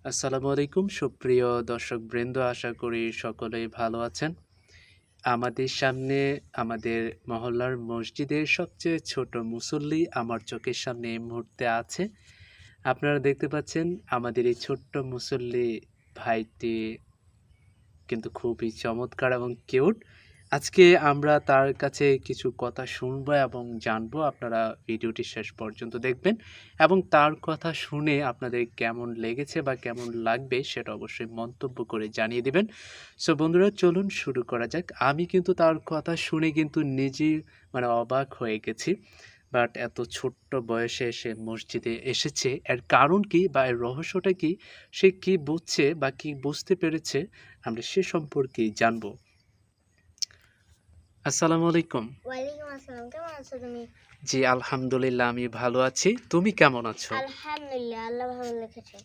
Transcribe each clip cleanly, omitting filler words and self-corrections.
আসসালামু আলাইকুম সুপ্রিয় দর্শকবৃন্দ, আশা করি সকলেই ভালো আছেন। আমাদের সামনে আমাদের মহল্লার মসজিদের সবচেয়ে ছোট মুসল্লি আমার চোখের সামনে এই মুহূর্তে আছে। আপনারা দেখতে পাচ্ছেন আমাদের এই ছোট্ট মুসল্লি ভাইটি কিন্তু খুবই চমৎকার এবং কিউট। আজকে আমরা তার কাছে কিছু কথা শুনবো এবং জানবো। আপনারা ভিডিওটি শেষ পর্যন্ত দেখবেন এবং তার কথা শুনে আপনাদের কেমন লেগেছে বা কেমন লাগবে সেটা অবশ্যই মন্তব্য করে জানিয়ে দিবেন। সো বন্ধুরা, চলুন শুরু করা যাক। আমি কিন্তু তার কথা শুনে কিন্তু নিজেই অবাক হয়ে গেছি। বাট এত ছোট্ট বয়সে সে মসজিদে এসেছে, এর কারণ কি বা এর রহস্যটা কি, সে কি বুঝছে বা কি বুঝতে পেরেছে, আমরা সে সম্পর্কেই জানবো। আসসালামু আলাইকুম। ওয়ালাইকুম আসসালাম। কেমন আছো তুমি? জি আলহামদুলিল্লাহ, আমি ভালো আছি। তুমি কেমন আছো? আলহামদুলিল্লাহ, আল্লাহ ভালো রেখেছে।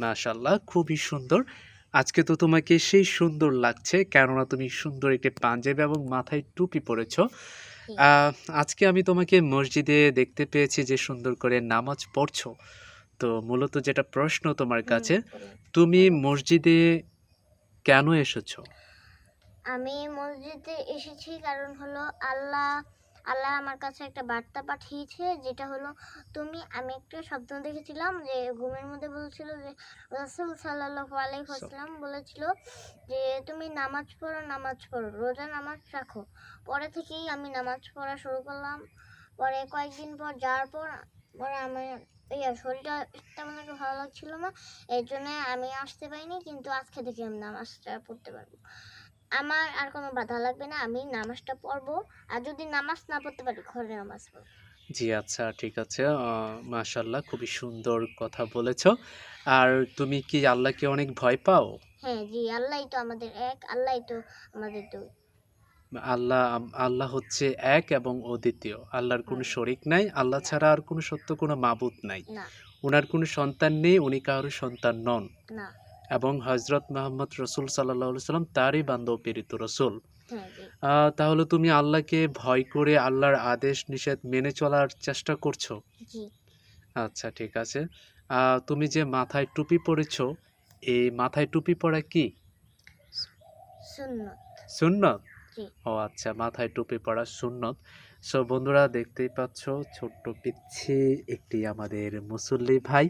মাশাআল্লাহ, খুবই সুন্দর। আজকে তো তোমাকে সেই সুন্দর লাগছে, কেননা তুমি সুন্দর একটি পাঞ্জাবি এবং মাথায় টুপি পরেছো। জি। আজকে আমি তোমাকে মসজিদে দেখতে পেয়েছি যে সুন্দর করে নামাজ পড়ছো। তো মূলত যেটা প্রশ্ন তোমার কাছে, তুমি মসজিদে কেন এসেছো? আমি মসজিদে এসেছি কারণ হলো আল্লাহ আমার কাছে একটা বার্তা পাঠিয়েছে, যেটা হলো আমি একটা স্বপ্ন দেখেছিলাম যে ঘুমের মধ্যে বলছিল যে রাসূল সাল্লাল্লাহু আলাইহি ওয়াসাল্লাম বলেছিল যে তুমি নামাজ পড়ো, রোজা নামাজ রাখো। পরে থেকেই আমি নামাজ পড়া শুরু করলাম। পরে কয়েকদিন পর যাওয়ার পরে আমার শরীরটা তেমন একটা ভালো লাগছিল না, এর জন্য আমি আসতে পারিনি। কিন্তু আজকে থেকে আমি নামাজটা পড়তে পারবো, আমার আর কোনো বাধা লাগবে না, আমি নামাজটা পড়বো। আর যদি নামাজ না পড়তে পারি, ঘরে নামাজ পড়বো। জি আচ্ছা, ঠিক আছে। মাশাআল্লাহ, খুবই সুন্দর কথা বলেছ। আর তুমি কি আল্লাহকে অনেক ভয় পাও? হ্যাঁ জি, আল্লাহই তো আমাদের এক, আল্লাহই তো আমাদের দুই। আল্লাহ হচ্ছে এক এবং অদ্বিতীয়। আল্লাহর কোনো শরিক নাই। আল্লাহ ছাড়া আর কোনো সত্য কোনো মাবুদ নাই। না। উনার কোনো সন্তান নেই, উনি কারো সন্তান নন। না। এবং হযরত মুহাম্মদ রাসূল সাল্লাল্লাহু আলাইহি সাল্লাম তারই বান্দা ও প্রেরিত রাসূল। হ্যাঁ জি। তাহলে তুমি আল্লাহকে ভয় করে আল্লাহর আদেশ নিষেধ মেনে চলার চেষ্টা করছো? জি। আচ্ছা, ঠিক আছে। তুমি যে মাথায় টুপি পরেছো, এই মাথায় টুপি পরা কি? সুন্নত। সুন্নত? জি। ও আচ্ছা, মাথায় টুপি পরা সুন্নত। সো বন্ধুরা, দেখতেই পাচ্ছ ছোট্ট পিচ্ছি একটি আমাদের মুসল্লি ভাই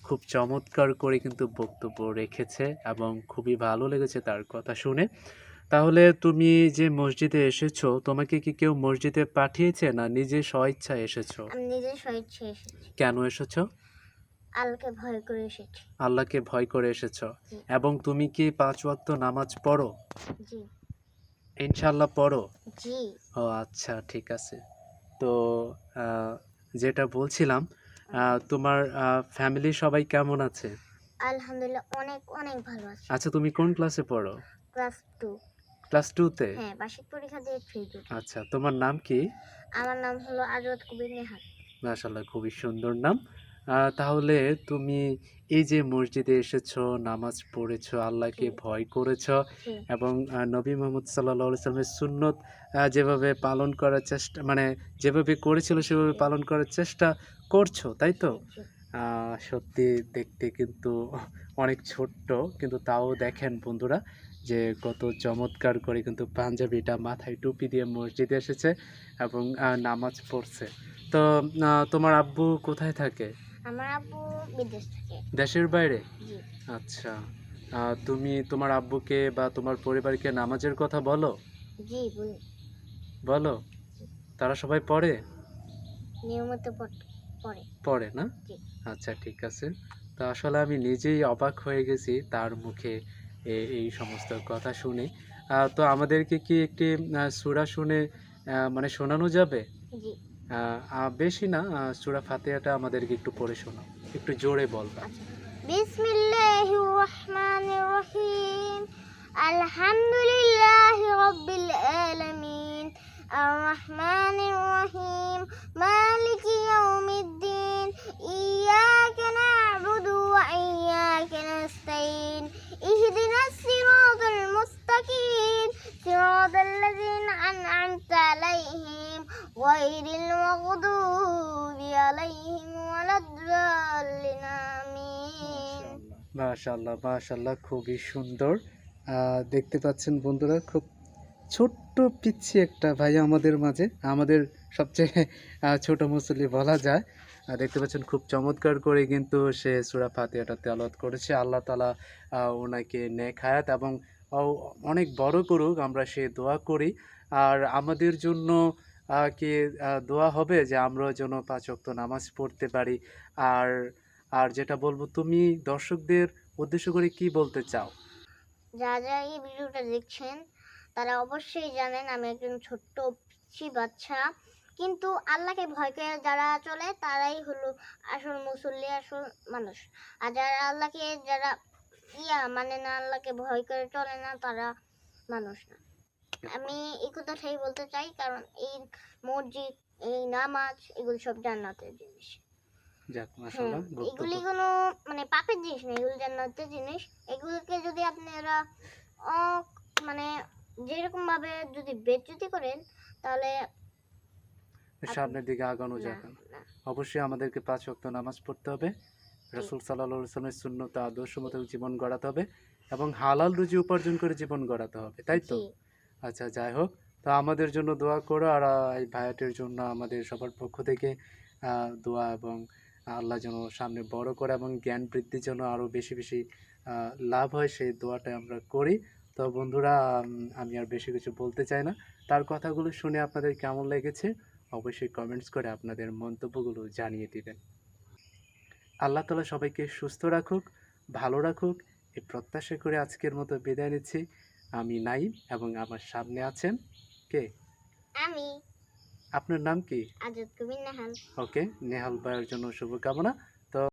খুব চমৎকার করে কিন্তু বক্তব্য রেখেছে এবং খুবই ভালো লেগেছে তার কথা শুনে। তাহলে তুমি যে মসজিদে এসেছো, তোমাকে কি কেউ মসজিদে পাঠিয়েছে না নিজে স্বইচ্ছায় এসেছো? আমি নিজে স্বেচ্ছায় এসেছি। কেন এসেছো? আল্লাহকে ভয় করে এসেছি। আল্লাহকে ভয় করে এসেছো। জি। এবং তুমি কি ৫ ওয়াক্ত নামাজ পড়ো? জি। ইনশাআল্লাহ পড়ো? জি। ও আচ্ছা, ঠিক আছে। তো আ যেটা বলছিলাম, তোমার ফ্যামিলির সবাই কেমন আছে? আলহামদুলিল্লাহ, অনেক অনেক ভালো আছে। আচ্ছা, তুমি কোন ক্লাসে পড়ো? ক্লাস 2। ক্লাস 2 তে? হ্যাঁ, বার্ষিক পরীক্ষা দিয়ে 3 উঠেছি। আচ্ছা, তোমার নাম কি? আমার নাম হলো আজওয়াত কবির নেহাল। মাশাআল্লাহ, খুবই সুন্দর নাম। তাহলে তুমি এই যে মসজিদে এসেছো, নামাজ পড়েছো, আল্লাহকে জি। ভয় করেছো জি। এবং নবী মুহাম্মদ সাল্লাল্লাহু আলাইহি সাল্লামের সুন্নত যেভাবে পালন করার চেষ্টা যেভাবে করেছিল সেভাবে জি। পালন করার চেষ্টা করছো, তাই তো? জি। জি। সত্যি দেখতে কিন্তু অনেক ছোট্ট, কিন্তু তাও দেখেন বন্ধুরা যে কত চমৎকার করে কিন্তু পাঞ্জাবিটা মাথায় টুপি দিয়ে মসজিদে এসেছে এবং নামাজ পড়ছে। তো তোমার আব্বু কোথায় থাকে? আমার আব্বু বিদেশ থাকে। দেশের বাইরে? জি। আচ্ছা। তুমি তোমার আব্বুকে বা তোমার পরিবারকে নামাজের কথা বলো? জি, বলি। বলো? জি। তারা সবাই পড়ে? নিয়মিত পড়ে। পড়ে না? জি। আচ্ছা, ঠিক আছে। তো আসলে আমি নিজেই অবাক হয়ে গেছি তার মুখে এই সমস্ত কথা শুনে। তো আমাদেরকে কি একটি সূরা শুনে শোনানো যাবে? জি। আ আ বেশি না, সূরা ফাতিহাটা আমাদেরকে একটু পড়ে শোনাও। একটু জোরে বলবা। আচ্ছা। বিসমিল্লাহির রহমানির রহিম। আলহামদুলিল্লাহি রাব্বিল আলামিন। আর রহমানির রহিম। মালিকি ইয়াউমিদ্দিন। ইয়াকা না'বুদু ওয়া ইয়াকা নাস্তাইন। ইহদিনাস সিরাতাল মুস্তাকিম। সিরাতাল লাযিনা আন'আমতা আলাইহিম গায়রিল মাগদুবি আলাইহিম ওয়ালাদ-দাল্লিন। আমিন। মাশাআল্লাহ, মাশাআল্লাহ, খুবই সুন্দর। দেখতে পাচ্ছেন বন্ধুরা, খুব ছোট্ট পিচ্ছি একটা ভাই আমাদের মাঝে, আমাদের সবচেয়ে ছোট মুসল্লি বলা যায়। দেখতে পাচ্ছেন খুব চমৎকার করে কিন্তু সে সূরা ফাতিহাটা তেলাওয়াত করেছে। আল্লাহ তাআলা ওনাকে নেক হায়াত এবং অ অনেক বড় করুক, আমরা সে দোয়া করি। আর আমাদের জন্য কি দোয়া হবে যে আমরাও যেন ৫ ওয়াক্ত নামাজ পড়তে পারি। আর আর যেটা বলব, তুমি দর্শকদের উদ্দেশ্য করে কি বলতে চাও? যারা এই ভিডিওটা দেখছেন তারা অবশ্যই জানেন আমি একজন ছোট্ট পিচ্চি বাচ্চা, কিন্তু আল্লাহকে ভয় করে যারা চলে তারাই হলো আসল মুসল্লি, আসল মানুষ। আর যারা আল্লাহকে যারা মানে না, আল্লাহকে ভয় করে চলে না, তারা মানুষ না। আমি এই কথাটাই বলতে চাই, কারণ এই মসজিদ, এই নামাজ, এগুলো সব জান্নাতের জিনিস। যাক, হ্যাঁ, মাশাআল্লাহ, বক্তব্য। এগুলি কোনো মানে পাপের জিনিস না, এগুলো জান্নাতের জিনিস। এগুলোকে যদি আপনারা মানে যেরকম ভাবে যদি বেজ্জতি করেন, তাহলে সামনের দিকে আগানো না, যাবে না। না। অবশ্যই আমাদেরকে ৫ ওয়াক্ত নামাজ পড়তে হবে। রাসূল সাল্লাল্লাহু আলাইহি ওয়াসাল্লামের সুন্নত আদর্শ মতো জীবন গড়াতে হবে এবং হালাল রুজি উপার্জন করে জীবন গড়াতে হবে। তাই তো? জি, আচ্ছা, যাই হোক। তো আমাদের জন্য দোয়া করো, আর এই ভাইয়াটির জন্য আমাদের সবার পক্ষ থেকে দোয়া, এবং আল্লাহ যেন সামনে বড় করে এবং জ্ঞান বৃদ্ধির জন্য আরো বেশি, বেশি লাভ হয়, সেই দোয়াটাই আমরা করি। তো বন্ধুরা, আমি আর বেশি কিছু বলতে চাই না। তার কথাগুলো শুনে আপনাদের কেমন লেগেছে অবশ্যই কমেন্টস করে আপনাদের মন্তব্যগুলো জানিয়ে দিবেন। আল্লাহ তাআলা সবাইকে সুস্থ রাখুক, ভালো রাখুক, এই প্রত্যাশা করে আজকের মতো বিদায় নিচ্ছি। আমি নাইম, এবং আমার সামনে আছেন কে? আমি আপনার নাম কি? আজাদ কবির নেহাল। ওকে, নেহাল ভাইয়ের জন্য শুভকামনা।